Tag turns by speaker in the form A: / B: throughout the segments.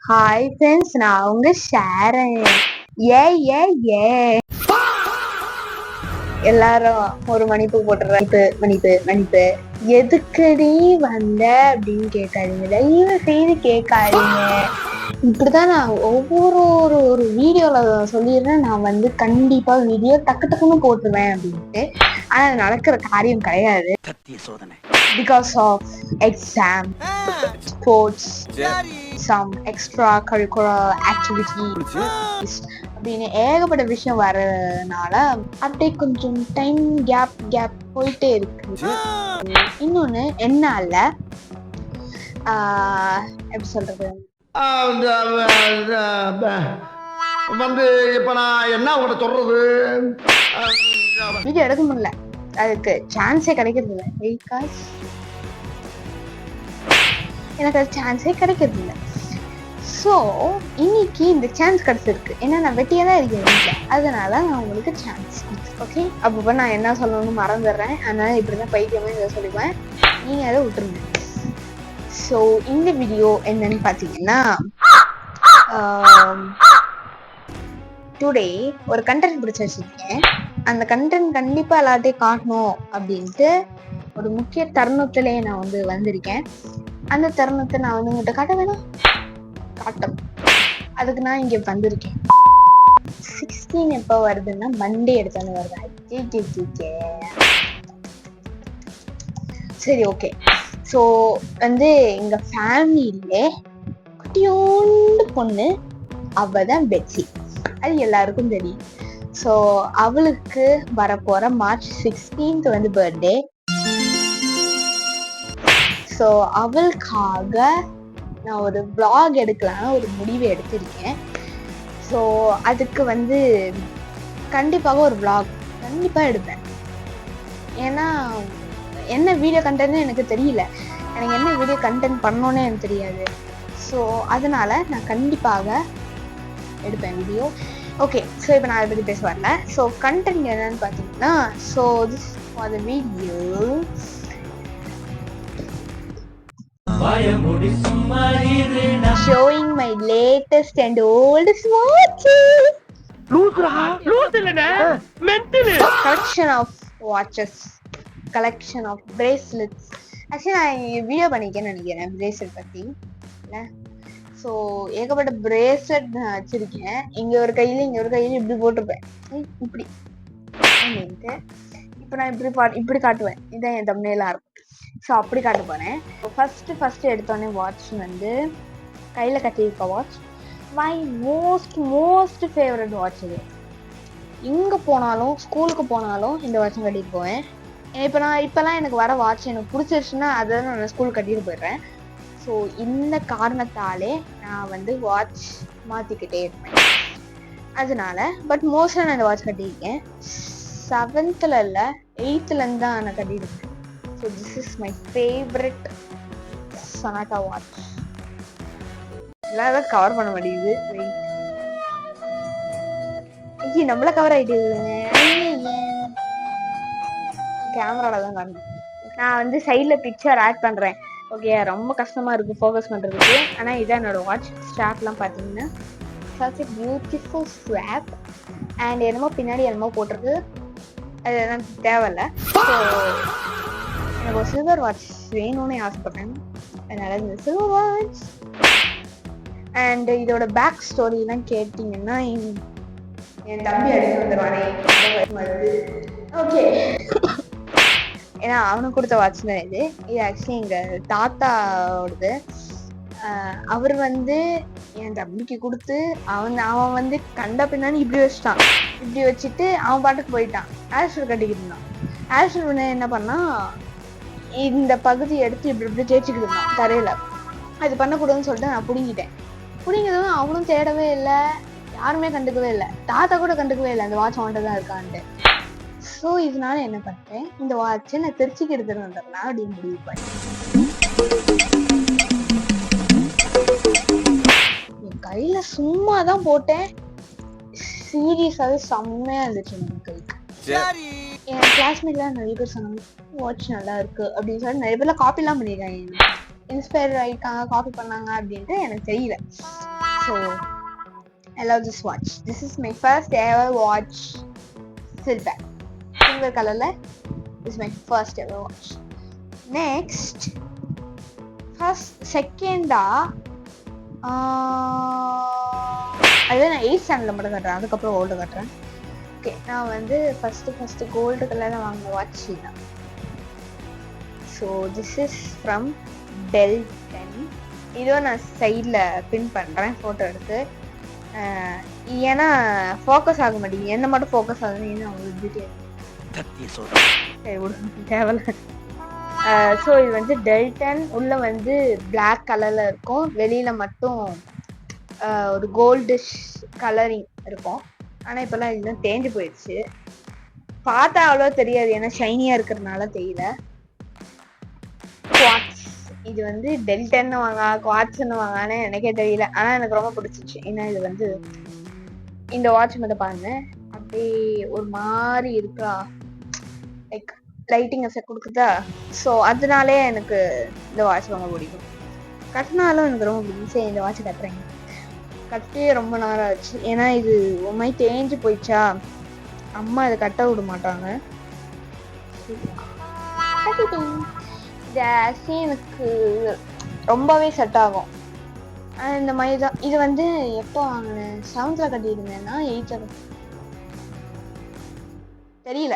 A: Hi friends, நான் உங்க ஷேரன். ஏ ஏ ஏ எல்லாரும் ஒரு மன்னிப்பு போட்டுறாங்க. மன்னிப்பு எதுக்குடி வந்த அப்படின்னு கேட்காதீங்க, தயவு செய்து கேட்காதீங்க. இப்படிதான் நான் ஒவ்வொரு வீடியோல சொல்லிடுறேன், நான் வந்து கண்டிப்பா வீடியோ டக்கு டக்குன்னு போட்டுருவேன் அப்படின்ட்டு. ஆனா அது நடக்கிற காரியம் கிடையாது. Because of exam, sports, some extracurricular activities அப்படின்னு ஏகப்பட்ட விஷயம் வர்றதுனால அப்படியே கொஞ்சம் டைம் கேப் போயிட்டே இருக்கு. இன்னொன்னு என்னால எப்படி சொல்றது
B: வந்து இப்ப நான் என்ன உங்கள்கிட்ட சொல்றது,
A: வீடியோ எடுக்க முடியல, அதுக்கு சான்ஸே கிடைக்கிறது இல்லை. பிகாஸ் எனக்கு அது சான்ஸே கிடைக்கிறது இல்லை. ஸோ இன்னைக்கு இந்த சான்ஸ் கிடைச்சிருக்கு. ஏன்னா நான் வெட்டியாக தான் இருக்கேன் வீட்டில், அதனால நான் உங்களுக்கு சான்ஸ் கொடுத்துருக்கேன். ஓகே, அப்போ நான் என்ன சொல்லணும்னு மறந்துடுறேன். அதனால இப்படி தான் பைத்தியமாக இதை சொல்லிப்பேன், நீங்கள் அதை விட்டுருங்க. ஸோ இந்த வீடியோ என்னன்னு பார்த்தீங்கன்னா, டுடே ஒரு கண்டென்ட் பிடிச்சி வச்சுருக்கேன். அந்த கண்டென்ட் கண்டிப்பாக எல்லாத்தையும் காட்டணும் அப்படின்ட்டு ஒரு முக்கிய தருணத்திலே நான் வந்து வந்திருக்கேன். அந்த தருணத்தை நான் வந்து உங்கள்கிட்ட காட்ட வேணாம், காட்டும். அதுக்கு நான் இங்க வந்திருக்கேன். 16 எப்போ வருதுன்னா மண்டே எடுத்தாலும் வருது. சரி, ஓகே. ஸோ வந்து எங்க ஃபேமிலியிலே குட்டியோண்டு பொண்ணு, அவ தான் பெட்சி. அது எல்லாருக்கும் தெரியும். ஸோ அவளுக்கு வரப்போற March 16th வந்து பர்த்டே. ஸோ அவளுக்காக நான் ஒரு vlog எடுக்கலான்னு ஒரு முடிவு எடுத்திருக்கேன். ஸோ அதுக்கு வந்து கண்டிப்பாக ஒரு vlog கண்டிப்பாக எடுப்பேன். ஏன்னா என்ன வீடியோ கண்டென்ட்னு எனக்கு தெரியல, எனக்கு என்ன வீடியோ கண்டென்ட் பண்ணோன்னே எனக்கு தெரியாது. ஸோ அதனால நான் கண்டிப்பாக எடுப்பேன் வீடியோ. ஓகே, ஸோ இப்போ நான் அதை பற்றி பேச வரல. ஸோ கண்டென்ட் என்னன்னு பார்த்தீங்கன்னா, so this for the video showing my latest and oldest watches. Collection of watches, collection of bracelets. Actually நான் வீடியோ பண்ணிக்கேன்னு நினைக்கிறேன் பிரேஸ்லெட் பற்றி. இல்லை, ஸோ ஏகப்பட்ட பிரேஸ்லெட் நான் வச்சுருக்கேன். இங்கே ஒரு கையில் இங்கே ஒரு கையில் இப்படி போட்டிருப்பேன், இப்படி அப்படின்ட்டு. இப்போ நான் இப்படி காட்டுவேன், இதான் என் தம்ப்நெயிலாக இருக்கும். ஸோ அப்படி காட்ட போகிறேன். ஃபஸ்ட்டு எடுத்தோடனே வாட்ச் வந்து கையில் கட்டியிருக்க watch, my most favourite watch இது. எங்கே போனாலும், ஸ்கூலுக்கு போனாலும் இந்த வாட்சும் கட்டிட்டு போவேன். இப்போலாம் எனக்கு வர வாட்ச் எனக்கு பிடிச்சிருச்சுன்னா அதை நான் ஸ்கூலுக்கு கட்டிட்டு போயிடுறேன். ஸோ இந்த காரணத்தாலே நான் வந்து வாட்ச் மாற்றிக்கிட்டே இருப்பேன். அதனால பட் மோஸ்ட்டாக நான் இந்த வாட்ச் கட்டியிருக்கேன். 7th இல்லை 8th தான் நான் கட்டியிருக்கேன். So this is my favorite Sonata watch. எல்லாரும் கவர் பண்ண முடியுது. ஐயோ, நம்மள கவர் ஆயிடுதுங்க. கேமரால தான் காணும். நான் வந்து சைட்ல பிக்சர் ஆட் பண்றேன். ஓகே, ரொம்ப கஷ்டமா இருக்கு ஃபோக்கஸ் பண்றதுக்கு. ஆனா இதான் என்னோட வாட்ச். ஸ்ட்ராப்லாம் பாத்தீங்கன்னா such a beautiful strap. And என்னமோ பின்னாடி என்னமோ போட்டிருக்கு, அது எனக்கு தேவையில்ல. ஸோ எனக்கு ஒரு சில்வர் வாட்ச் வேணும்னு ஆசைப்பட்டேன், அதனால இந்த சில்வர் வாட்ச். அண்ட் இதோட பேக் ஸ்டோரிலாம் கேட்டிங்கன்னா, என் தம்பி அடிச்சு வந்துடுவானே. ஓகே, ஏன்னா அவனுக்கு கொடுத்த வாட்ச் தான் இது. இது ஆக்சுவலி எங்கள் தாத்தாவோடது. அவர் வந்து என் தம்பிக்கு கொடுத்து அவன் வந்து கண்ட பின்னாடி இப்படி வச்சுட்டான். இப்படி வச்சுட்டு அவன் பாட்டுக்கு போயிட்டான். ஆல்ஸ்டர் கட்டிக்கிட்டு இருந்தான். ஆல்ஸ்டர் என்ன பண்ணா, இந்த பகுதி எடுத்து இப்படி தேய்ச்சிக்கிட்டு இருந்தான் தரையில. அது பண்ணக்கூடாதுன்னு சொல்லிட்டு நான் பிடிங்கிட்டதும் அவனும் தேடவே இல்லை, யாருமே கண்டுக்கவே இல்லை, தாத்தா கூட கண்டுக்கவே இல்லை அந்த வாட்ச் அவன்கிட்ட தான் இருக்கான்ட்டு. ஸோ இதனால என்ன பண்ணிட்டேன், இந்த வாட்சை நான் திருச்சிக்கு எடுத்துட்டு வந்துடலாம் அப்படின்னு முடிவு பண்ணேன். என் கையில சும்மா தான் போட்டேன், சீரியஸாவே செம்மையா இருந்துச்சு என் கைக்கு. என் கிளாஸ்மேட்லாம் நிறைய பேர் சொன்னாங்க வாட்ச் நல்லா இருக்கு அப்படின்னு சொல்லி நிறைய பேர்லாம் காப்பிலாம் பண்ணிருக்காங்க. இன்ஸ்பயர் ஆகிருக்காங்க, காப்பி பண்ணாங்க அப்படின்ட்டு எனக்கு தெரியல. So I love this watch. This is my first ever watch. Silver colorல. This is my first ever watch. Next, செகண்டா அது நான் 8th ஸ்டாண்டர்ட்ல மட்டும் கட்டுறேன், அதுக்கப்புறம் கோல்டு கட்டுறேன். ஓகே, நான் வந்து ஃபர்ஸ்ட் கோல்டு கலரில் வாங்கின வாட்ச் தான். So this is from Delton. இதுவும் நான் சைடில் பின் பண்ணுறேன் ஃபோட்டோ எடுத்து. ஏன்னா ஃபோக்கஸ் ஆக மாட்டேங்குது, என்ன மட்டும் ஃபோக்கஸ் ஆகுதுன்னு அவங்களுக்கு டீட்டெயில் சரி விடுங்க, தேவையில்ல. ஸோ இது வந்து டெல்டன். உள்ள வந்து பிளாக் கலர்ல இருக்கும், வெளியில மட்டும் ஒரு கோல்டிஷ் கலரிங் இருக்கும். ஆனால் இப்போல்லாம் இதுதான் தேஞ்சு போயிடுச்சு, பார்த்தா அவ்வளோ தெரியாது, ஏன்னா ஷைனியா இருக்கிறதுனால தெரியல. குவாட்ஸ், இது வந்து டெல்டன்னு வாங்க குவாட்ஸ்ன்னு வாங்கன்னு எனக்கே தெரியல, ஆனால் எனக்கு ரொம்ப பிடிச்சிச்சு. ஏன்னா இது வந்து இந்த வாட்ச் மட்டும் பாருங்க, அப்படியே ஒரு மாதிரி இருக்கா, லைக் லைட்டிங் எஃபெக்ட் கொடுக்குதா. ஸோ அதனாலே எனக்கு இந்த வாட்ச் ரொம்ப பிடிக்கும். கட்டினாலும் எனக்கு ரொம்ப பிடிக்கும். சரி, இந்த வாட்ச் கட்டுறேங்க. கட்டியே ரொம்ப நேரம் ஆச்சு, ஏன்னா இது ஒரு மாதிரி தேஞ்சு போயிடுச்சா, அம்மா இதை கட்ட விட மாட்டாங்க. இது ஆக்சுவலி எனக்கு ரொம்பவே செட் ஆகும். இந்த மாதிரி தான். இது வந்து எப்போ வாங்கினேன், 7th கட்டியிருந்தேன்னா 8th தெரியல,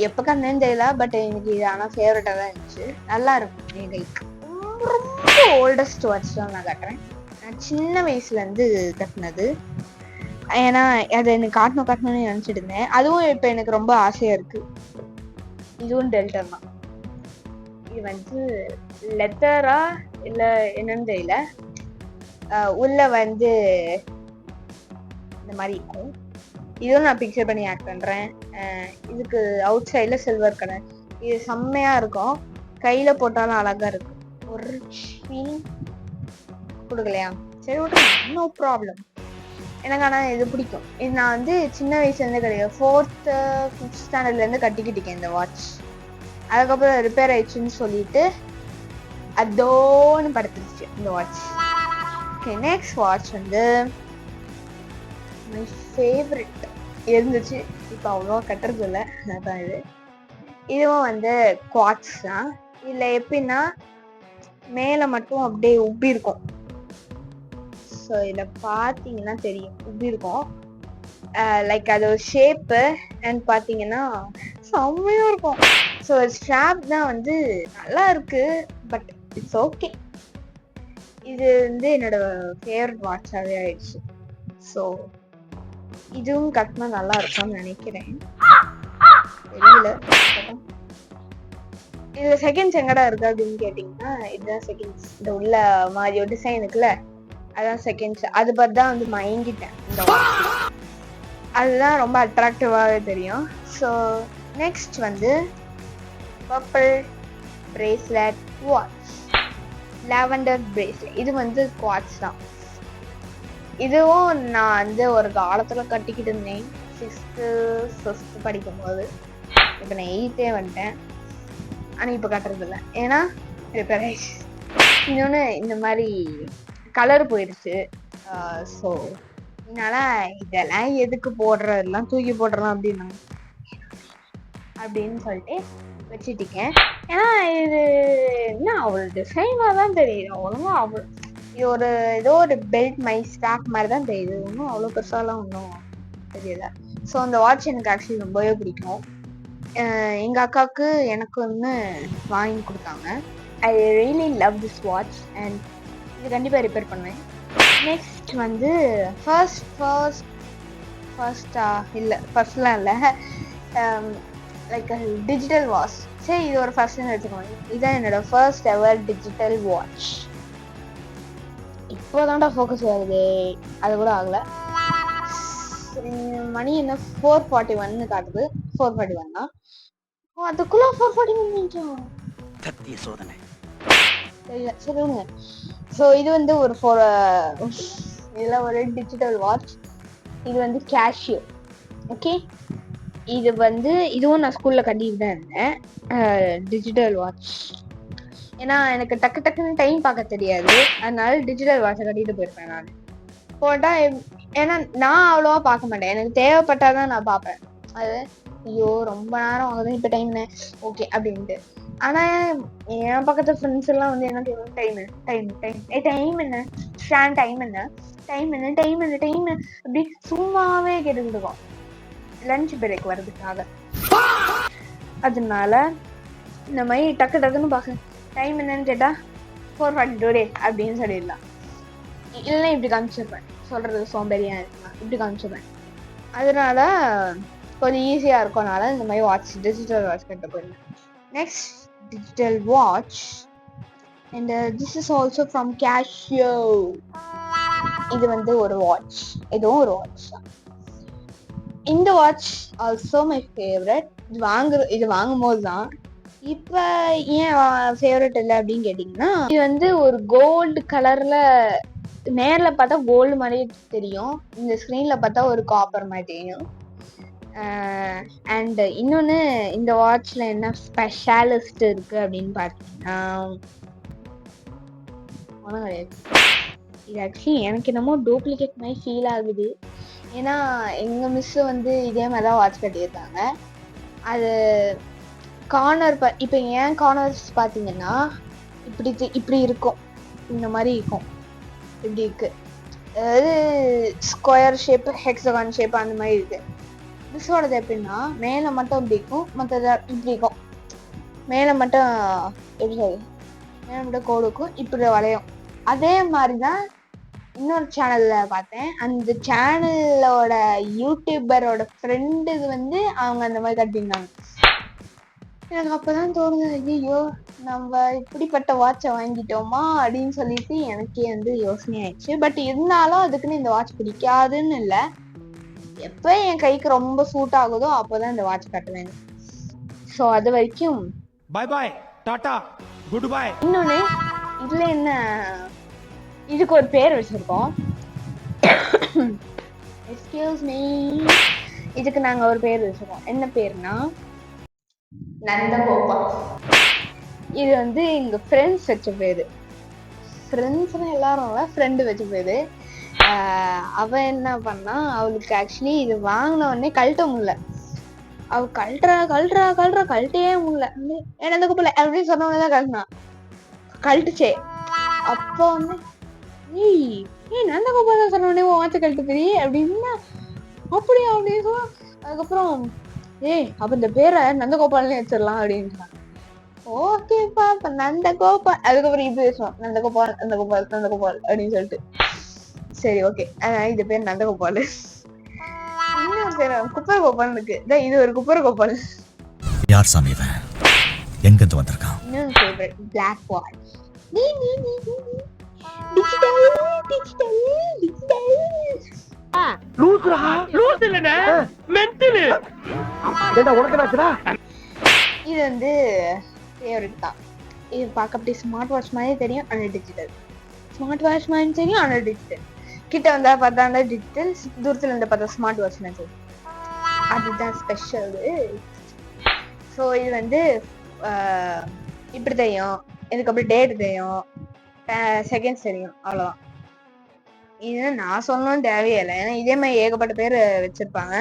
A: எப்போ கட்டினேன்னு தெரியல. பட் எனக்கு இது ஆனால் ஃபேவரட்டாக தான் இருந்துச்சு, நல்லா இருக்கும் என் கைக்கு. ரொம்ப ஓல்டஸ்ட் வாட்ச் தான் நான் கட்டுறேன். நான் சின்ன வயசுலேருந்து கட்டினது, ஏன்னா அதை எனக்கு காட்டணும்னு நினச்சிட்டு இருந்தேன். அதுவும் இப்போ எனக்கு ரொம்ப ஆசையாக இருக்குது. இதுவும் டெல்டன் தான். இது வந்து லெத்தரா இல்லை என்னன்னு தெரியல, உள்ள வந்து இந்த மாதிரி இருக்கும். இதுவும் நான் பிக்சர் பண்ணி ஆட் பண்ணுறேன். இதுக்கு அவுட் சைடில் சில்வர் கலர், இது செம்மையாக இருக்கும், கையில் போட்டாலும் அழகாக இருக்கும். ஒரு ஃபீல் கொடுக்கலையா, சரி விட்டுருங்க, நோ ப்ராப்ளம். எனக்கு ஆனால் இது பிடிக்கும். இது நான் வந்து சின்ன வயசுலேருந்து கிடையாது, 4th 5th ஸ்டாண்டர்ட்லேருந்து கட்டிக்கிட்டேன் இந்த வாட்ச். அதுக்கப்புறம் ரிப்பேர் ஆயிடுச்சுன்னு சொல்லிட்டு அதோன்னு படுத்துருச்சு இந்த வாட்ச். ஓகே, நெக்ஸ்ட் வாட்ச் வந்து மை ஃபேவரட் இருந்துச்சு, இப்போ அவ்வளோவா கட்டுறது இல்லை, அதான் இது. இதுவும் வந்து குவாட்ஸ் தான். இதில் எப்படின்னா மேலே மட்டும் அப்படியே உப்பி இருக்கும். ஸோ இதில் பார்த்தீங்கன்னா தெரியும், உப்பி இருக்கும். லைக் அது ஒரு ஷேப்பு அண்ட் பார்த்தீங்கன்னா செம்மையாக இருக்கும். ஸோ ஸ்ட்ராப் தான் வந்து நல்லா இருக்கு, பட் இட்ஸ் ஓகே. இது வந்து என்னோட ஃபேவரட் வாட்சாகவே ஆயிடுச்சு. ஸோ இதுவும் கட்டினா நல்லா இருக்கும்னு நினைக்கிறேன், தெரியல. இதுல செகண்ட்ஸ் எங்கடா இருக்கு அப்படின்னு கேட்டீங்கன்னா, இதுதான் செகண்ட்ஸ். இந்த உள்ள மாதிரி ஒரு டிசைன் இருக்குல்ல, அதான் செகண்ட்ஸ். அது பார்த்து தான் வந்து மயங்கிட்டேன் இந்த வாட்ச், அதுதான் ரொம்ப அட்ராக்டிவாகவே தெரியும். ஸோ நெக்ஸ்ட் வந்து purple bracelet watch, lavender bracelet. இது வந்து குவாட்ஸ் தான். இதுவும் நான் வந்து ஒரு காலத்தில் கட்டிக்கிட்டு இருந்தேன், 6th 5th படிக்கும்போது. இப்போ நான் 8th வந்துட்டேன், ஆனால் இப்போ கட்டுறது இல்லை, ஏன்னா ரிப்பேர் ஆயிடுச்சு. இன்னொன்று இந்த மாதிரி கலர் போயிடுச்சு. ஸோ இதனால் இதெல்லாம் எதுக்கு போடுறதெல்லாம் தூக்கி போடுறோம் அப்படின்னு சொல்லிட்டு வச்சுட்டிக்கேன். ஏன்னா இது என்ன அவ்வளோ டிசைனாக தான் தெரியுது, ஒன்றும் அவ்வளோ இது ஏதோ ஒரு பெல்ட் மை ஸ்டாக் மாதிரி தான் தெரியுது, ஒன்றும் அவ்வளோ பெருசாலாம் ஒன்றும் தெரியல. ஸோ அந்த வாட்ச் எனக்கு ஆக்சுவலி ரொம்பவே பிடிக்கும். எங்கள் அக்காவுக்கு எனக்கு ஒன்று வாங்கி கொடுத்தாங்க. I really love this watch and இது கண்டிப்பாக ரிப்பேர் பண்ணுவேன். நெக்ஸ்ட் வந்து ஃபர்ஸ்ட்லாம் இல்லை, லைக் டிஜிட்டல் வாட்ச். சரி, இது ஒரு ஃபர்ஸ்ட்னு வச்சுக்கோங்க. இதுதான் என்னோட ஃபர்ஸ்ட் எவர் டிஜிட்டல் வாட்ச். இப்போதான்டா ஃபோக்கஸ் ஆகுது, அது கூட ஆகலை. மணி என்ன 4:41 காட்டுது, 4:41 தான். அதுக்குள்ள 4:41
C: சத்திய சோதனை
A: தெரியல, சொல்லுங்க. ஸோ இது வந்து ஒரு இதில் ஒரு டிஜிட்டல் வாட்ச். இது வந்து கேஷியோ. ஓகே, இது வந்து இதுவும் நான் ஸ்கூலில் கட்டிட்டு தான் இருந்தேன். டிஜிட்டல் வாட்ச் ஏன்னா எனக்கு டக்கு டக்குன்னு டைம் பார்க்க தெரியாது, அதனால டிஜிட்டல் வாட்சை கட்டிட்டு போயிருப்பேன் நான். போட்டா ஏன்னா நான் அவ்வளோவா பார்க்க மாட்டேன், எனக்கு தேவைப்பட்டாதான் நான் பார்ப்பேன். அது ஐயோ ரொம்ப நேரம் ஆகுது இப்போ டைம் ஓகே அப்படின்ட்டு. ஆனா என் பக்கத்து ஃப்ரெண்ட்ஸ் எல்லாம் வந்து என்ன கேட்கும், டைம் டைம் டைம் டைம் என்ன ஸ்டாண்ட் டைம் என்ன டைம் என்ன டைம் என்ன டைம் அப்படி சும்மாவே கேட்டுக்கிட்டு இருக்கோம் லஞ்ச் பிரேக் வர்றதுக்காக. அதனால இந்த மாதிரி டக்கு டக்குன்னு பார்க்க டைம் என்னன்னு கேட்டா 4:42 அப்படின்னு சொல்லிடலாம். இல்லைன்னா இப்படி காமிச்சிருப்பேன், சொல்றது சோம்பேறியா இருக்கலாம், இப்படி காமிச்சிருப்பேன். அதனால கொஞ்சம் ஈஸியா இருக்கனால இந்த மாதிரி வாட்ச் டிஜிட்டல் வாட்ச் கட்ட போயிருந்தேன். Next digital watch and this is also from Casio. இது வந்து ஒரு வாட்ச், இதுவும் ஒரு வாட்ச் தான். இந்த வாட்ச் ஆல்சோ மை ஃபேவரட். இது வாங்கும் போது தான் இப்போ ஏன் ஃபேவரட் இல்லை அப்படின்னு கேட்டிங்கன்னா, இது வந்து ஒரு கோல்டு கலர்ல நேர்ல பார்த்தா கோல்டு மாதிரி தெரியும், இந்த ஸ்க்ரீன்ல பார்த்தா ஒரு காப்பர் மாதிரி தெரியும். அண்ட் இன்னொன்று இந்த வாட்ச்ல என்ன ஸ்பெஷாலிஸ்ட் இருக்கு அப்படின்னு பார்த்தீங்கன்னா ஒன்றும் கிடையாது. இது ஆக்சுவலி எனக்கு என்னமோ டூப்ளிகேட் மாதிரி ஃபீல் ஆகுது. ஏன்னா எங்கள் மிஸ்ஸு வந்து இதே மாதிரி தான் வாட்ச் கட்டியிருக்காங்க. அது கார்னர் இப்போ ஏன் கார்னர்ஸ் பார்த்தீங்கன்னா இப்படி இருக்கும், இந்த மாதிரி இருக்கும், இப்படி இருக்கு. அதாவது ஸ்கொயர் ஷேப், ஹெக்ஸகான் ஷேப் அந்த மாதிரி இருக்கு. மிஸ்ஸோடது எப்படின்னா மேலே மட்டும் இப்படி இருக்கும், மற்றது இப்படி இருக்கும். மேலே மட்டும் எப்படி சொல்லு, மேலே மட்டும் கோடு இருக்கும், இப்படி வளையும். அதே மாதிரி தான் இன்னொரு சேனல்ல பார்த்தேன். அந்த சேனலோட யூடியூபரோட ஃப்ரெண்டு வந்து அவங்க அந்த மாதிரி கட்டியிருந்தாங்க. எனக்கு அப்பதான் தோணுது, ஐயோ நம்ம இப்படிப்பட்ட வாட்சை வாங்கிட்டோமா அப்படின்னு சொல்லிட்டு எனக்கே வந்து யோசனை ஆயிடுச்சு. பட் இருந்தாலும் அதுக்குன்னு இந்த வாட்ச் பிடிக்காதுன்னு இல்லை, எப்போ என் கைக்கு ரொம்ப சூட் ஆகுதோ அப்போதான் இந்த வாட்ச் கட்டுவேன். ஸோ அது வரைக்கும்
C: bye bye tata goodbye.
A: இன்னொன்று இதுல என்ன, இதுக்கு ஒரு பேர் வச்சிருக்கோம். எக்ஸ்கியூஸ் மீ, இதுக்கு நாங்கள் ஒரு பேர் வச்சிருக்கோம். என்ன பேர்னா நந்தகோபால். இது வந்து எங்க ஃப்ரெண்ட்ஸ் வச்ச பேரு. ஃப்ரெண்ட்ஸ்னு எல்லாரும் இல்லை, ஃப்ரெண்டு வச்ச பேரு. அவ என்ன பண்ணா, அவளுக்கு ஆக்சுவலி இது வாங்கின உடனே கழட்ட முடியல. அவ கழட்டே முடியல. நந்தகோபால் அப்படின்னு சொன்ன உடனே தான் கழட்டினா, கழட்டுச்சே. அப்போ வந்து ஏய் நந்தகோபால் சொன்ன உடனே வாட்ச கழட்டு தெரிய அப்படின்னா அப்படியா அப்படின்னு சொன்னா, அதுக்கப்புறம் அப்ப இந்த பேரை நந்தகோபால்னு வச்சிடலாம் அப்படின்னு. ஓகேப்பா இப்ப நந்தகோபால், அதுக்கப்புறம் இது பேசுவோம் நந்தகோபால் நந்தகோபால் நந்தகோபால் அப்படின்னு சொல்லிட்டு. சரி ஓகே, இது பேர் நந்தகோபால். இன்னொரு பேர் குப்பர கோபால் இருக்கு, இது ஒரு குப்பர கோபால்.
D: யார் சாமி இவன், எங்க இருந்து வந்திருக்கான்?
A: இன்னொரு favourite black watch. Digital digital digital. இது வந்து ஃபேவரட் தான். இது பார்க்க அப்படி ஸ்மார்ட் வாட்ச் மாதிரி தெரியும், ஆனால் டிஜிட்டல். ஸ்மார்ட் வாட்ச் மாதிரி தெரியும், ஆனால் டிஜிட்டல். கிட்ட வந்தா பார்த்தா டிஜிட்டல், தூரத்துல இருந்து பார்த்தா ஸ்மார்ட் வாட்ச் மாதிரி. அதுதான் ஸ்பெஷல். ஸோ இது வந்து இப்படி தெரியும், இதுக்கப்புறம் டேட் தெரியும், செகண்ட்ஸ் தெரியும், அவ்வளோதான். இது நான் சொல்லணும் தேவையில்லை, ஏன்னா இதே மாதிரி ஏகப்பட்ட பேர் வச்சிருப்பாங்க.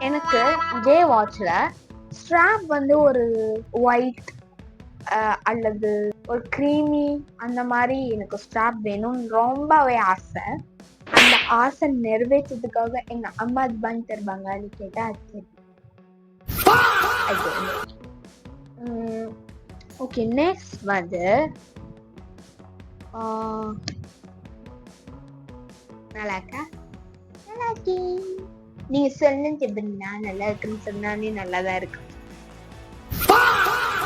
A: எனக்கு இதே வாட்ச்ல ஸ்ட்ராப் வந்து ஒரு ஒயிட் அல்லது ஒரு க்ரீமி அந்த மாதிரி எனக்கு ஸ்ட்ராப் வேணும்னு ரொம்பவே ஆசை. அந்த ஆசை நிறைவேற்றதுக்காக எங்க அம்மா அது வாங்கி தருவாங்கன்னு கேட்டா அது ஓகே. நெக்ஸ்ட் வந்து நல்லா இருக்கா, நல்லா இருக்கே. நீங்க சொல்லுங்க எப்படின்னா நல்லா இருக்குன்னு சொன்னாலே நல்லாதான் இருக்கு.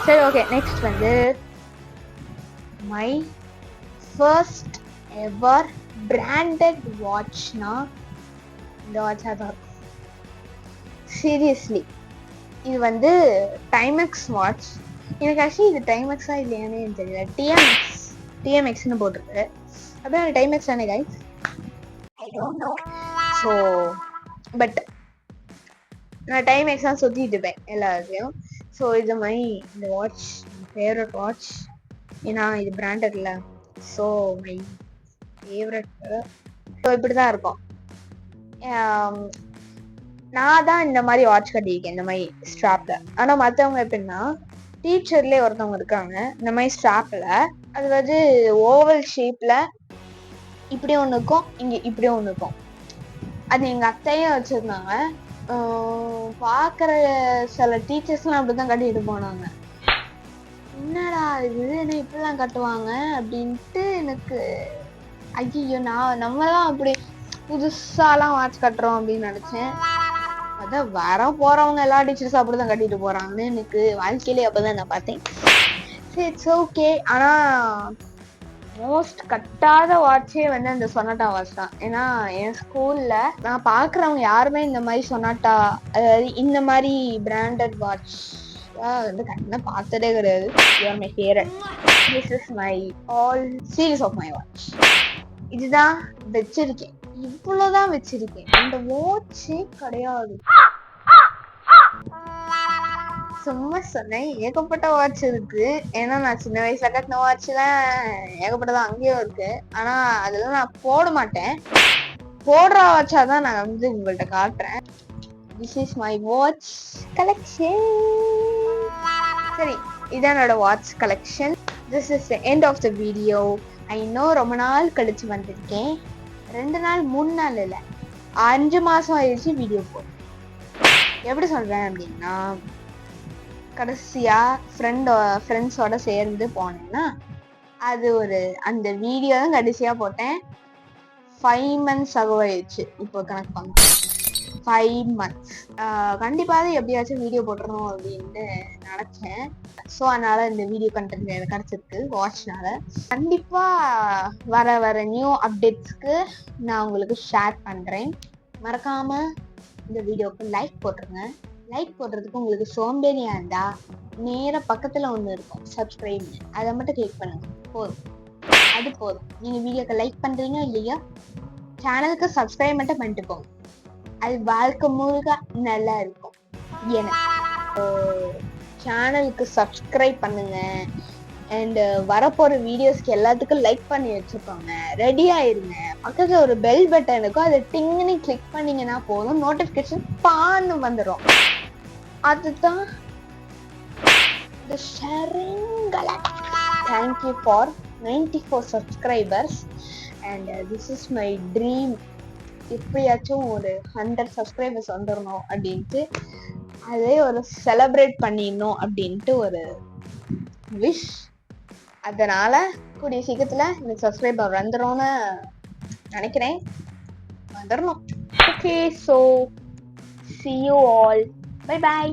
A: சரி ஓகே, நெக்ஸ்ட் வந்து மை ஃபர்ஸ்ட் எவர் பிராண்டட் வாட்ச்னா இந்த வாட்சாக தான் இருக்கும். சீரியஸ்லி இது வந்து டைமெக்ஸ் வாட்ச். எனக்கு ஆக்சுவலி இது டைமெக்ஸா இல்லையானே எனக்கு தெரியல. டிஎம்எக்ஸ்னு போட்டிருக்கு, அப்புறம் டைமெக்ஸ் தானே guys, I don't know. So but நான் டைமெக்ஸ் தான் சுற்றிட்டு இருப்பேன் எல்லாத்தையும். ஸோ இது மாதிரி இந்த வாட்ச் ஃபேவரட் வாட்ச். ஏன்னா இது பிராண்டட்ல. So my favourite. ஸோ இப்படி தான் இருக்கும். நான் தான் இந்த மாதிரி வாட்ச் கட்டியிருக்கேன், இந்த மாதிரி ஸ்ட்ராப்ல. ஆனா மற்றவங்க எப்படின்னா, டீச்சர்லேயே ஒருத்தவங்க இருக்காங்க இந்த மாதிரி ஸ்ட்ராப்ல. அது வந்து ஓவல் ஷேப்ல இப்படி ஒன்று இருக்கும், இங்க இப்படி ஒன்று இருக்கும். அது எங்க அத்தையும் வச்சிருந்தாங்க. பார்க்குற சில டீச்சர்ஸ்லாம் அப்படிதான் கட்டிட்டு போனாங்க. என்னடா இது, என்ன இப்படிலாம் கட்டுவாங்க அப்படின்ட்டு எனக்கு ஐயோ, நம்மலாம் அப்படி புதுசாலாம் வாட்ச் கட்டுறோம் அப்படின்னு நினைச்சேன். அதான் வர போறவங்க எல்லா டீச்சர்ஸும் அப்படிதான் கட்டிட்டு போறாங்கன்னு எனக்கு வாழ்க்கையிலே அப்பதான் நான் பார்த்தேன். சரி, இட்ஸ் ஓகே. ஆனா மோஸ்ட் கட்டாத வாட்சே வந்து அந்த சொனாட்டா வாட்ச் தான். ஏன்னா என் ஸ்கூல்ல நான் பாக்குறவங்க யாருமே இந்த மாதிரி சொனாட்டா, அதாவது இந்த மாதிரி பிராண்டட் வாட்ச் வந்து கட்டினா பார்த்ததே கிடையாது. You're my favourite. This is my all series of my watch. இதுதான் வச்சிருக்கேன், இவ்வளவுதான் வச்சிருக்கேன். அந்த வாட்சே கிடையாது. சும்மா சொன்னேன், ஏகப்பட்ட வாட்ச் இருக்கு. ஏன்னா நான் சின்ன வயசுல கட்டின வாட்ச்லாம் ஏகப்பட்டதான் அங்கேயும் இருக்கு. ஆனா அதெல்லாம் நான் போட மாட்டேன். போடுற வாட்சா தான் நான் வந்து உங்கள்கிட்ட காட்டுறேன். This is my watch collection. சரி, இதான் என்னோட watch collection. This is the end of the video. I know ரொம்ப நாள் கழிச்சு வந்திருக்கேன். 2 நாள் 3 நாள் இல்லை, 5 மாசம் ஆயிடுச்சு வீடியோ போட்டு. எப்படி சொல்றேன் அப்படின்னா, கடைசியா ஃப்ரெண்ட்ஸோட சேர்ந்து போனேன்னா அது அந்த வீடியோ தான் கடைசியா போட்டேன். 5 months ஆயிடுச்சு இப்போ கணக்கு பண்ண. 5 months. கண்டிப்பாக எப்படியாச்சும் வீடியோ போட்டுறணும் அப்படின்ட்டு நினைச்சேன். ஸோ அதனால இந்த வீடியோ கண்டென்ட் எனக்கு கிடைச்சிருக்கு வாட்ச்னால. கண்டிப்பா வர நியூ அப்டேட்ஸ்க்கு நான் உங்களுக்கு ஷேர் பண்றேன். மறக்காம இந்த வீடியோக்கு லைக் போட்டுருங்க. லைக் போடுறதுக்கு உங்களுக்கு சோம்பேறியா இருந்தா நேர பக்கத்துல ஒண்ணு இருக்கும் சப்ஸ்கிரைப், அதை மட்டும் கிளிக் பண்ணுங்க, போதும். அது போதும். நீங்க வீடியோக்கு லைக் பண்றீங்க இல்லையா, சேனலுக்கு சப்ஸ்கிரைப் மட்டும் பண்ணிட்டு போங்க. அது வாழ்க்கை முழுக்க நல்லா இருக்கும். எனக்கு சேனலுக்கு சப்ஸ்கிரைப் பண்ணுங்க. அண்ட் வரப்போற வீடியோஸ்க்கு எல்லாத்துக்கும் லைக் பண்ணி வச்சுக்கோங்க. ரெடி ஆயிருங்க. பக்கத்துல ஒரு பெல் பட்டன் இருக்கும், அதை டிங்னு கிளிக் பண்ணீங்கன்னா போதும், நோட்டிபிகேஷன் பான்னு வந்துடும். அதுதான் the sharing galactic. Thank you for 94 subscribers and this is my dream. எப்படியாச்சும் ஒரு 100 சப்ஸ்கிரைபர்ஸ் வந்துடணும் அப்படின்ட்டு, அதே ஒரு செலிப்ரேட் பண்ணிடணும் அப்படின்ட்டு ஒரு விஷ். அதனால கூடிய சீக்கிரத்துல எனக்கு சப்ஸ்கிரைபர் வந்துடும்னு நினைக்கிறேன். வந்துடணும். Okay, so see you all. Bye bye.